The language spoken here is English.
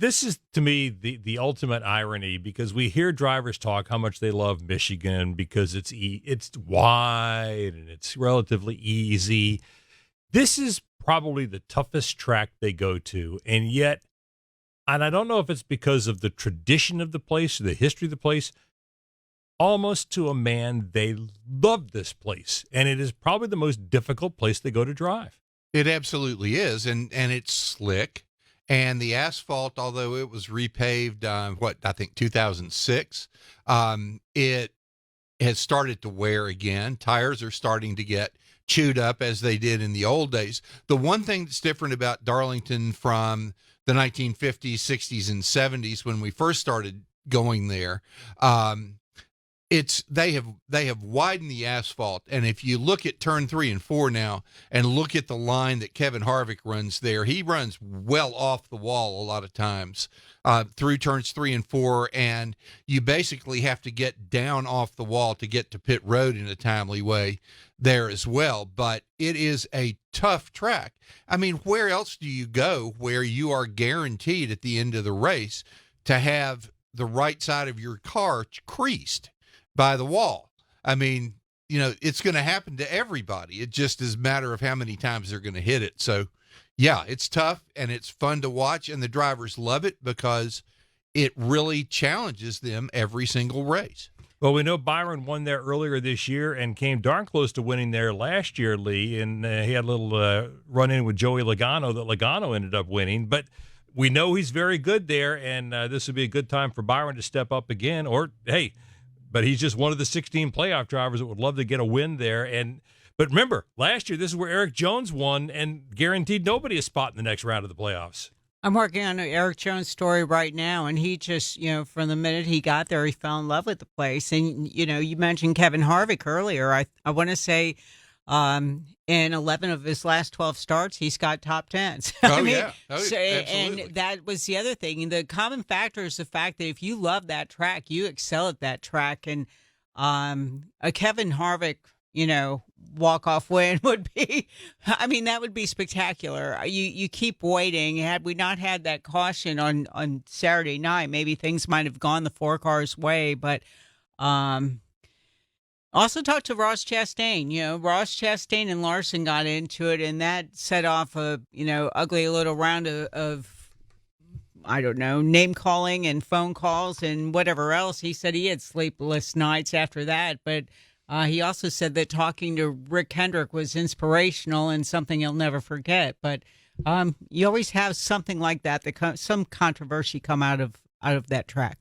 this is, to me, the ultimate irony, because we hear drivers talk how much they love Michigan because it's wide and it's relatively easy. This is probably the toughest track they go to, and yet, and I don't know if it's because of the tradition of the place or the history of the place, almost to a man, they love this place, and it is probably the most difficult place to go to drive. It absolutely is, and it's slick. And the asphalt, although it was repaved, I think 2006, it has started to wear again. Tires are starting to get chewed up as they did in the old days. The one thing that's different about Darlington from the 1950s, 60s, and 70s when we first started going there, they have widened the asphalt, and if you look at turn 3 and 4 now and look at the line that Kevin Harvick runs there, he runs well off the wall a lot of times through turns 3 and 4, and you basically have to get down off the wall to get to pit road in a timely way there as well. But it is a tough track. I mean, where else do you go where you are guaranteed at the end of the race to have the right side of your car creased by the wall? I mean, it's going to happen to everybody. It just is a matter of how many times they're going to hit it. So, yeah, it's tough and it's fun to watch, and the drivers love it because it really challenges them every single race. Well, we know Byron won there earlier this year and came darn close to winning there last year, Lee, and he had a little run-in with Joey Logano that Logano ended up winning. But we know he's very good there, and this would be a good time for Byron to step up again. Or, hey, but he's just one of the 16 playoff drivers that would love to get a win there. But remember, last year, this is where Erik Jones won and guaranteed nobody a spot in the next round of the playoffs. I'm working on an Erik Jones story right now, and he just, from the minute he got there, he fell in love with the place. And, you mentioned Kevin Harvick earlier. I want to say in 11 of his last 12 starts, he's got top 10s. Yeah. Absolutely. And that was the other thing. The common factor is the fact that if you love that track, you excel at that track. And a Kevin Harvick, walk-off win would be, that would be spectacular. You keep waiting. Had we not had that caution on Saturday night, maybe things might have gone the 4 cars' way. But also talked to Ross Chastain. Ross Chastain and Larson got into it, and that set off a, ugly little round of I don't know, name calling and phone calls and whatever else. He said he had sleepless nights after that, but he also said that talking to Rick Hendrick was inspirational and something he'll never forget. But you always have something like that, some controversy come out of that track.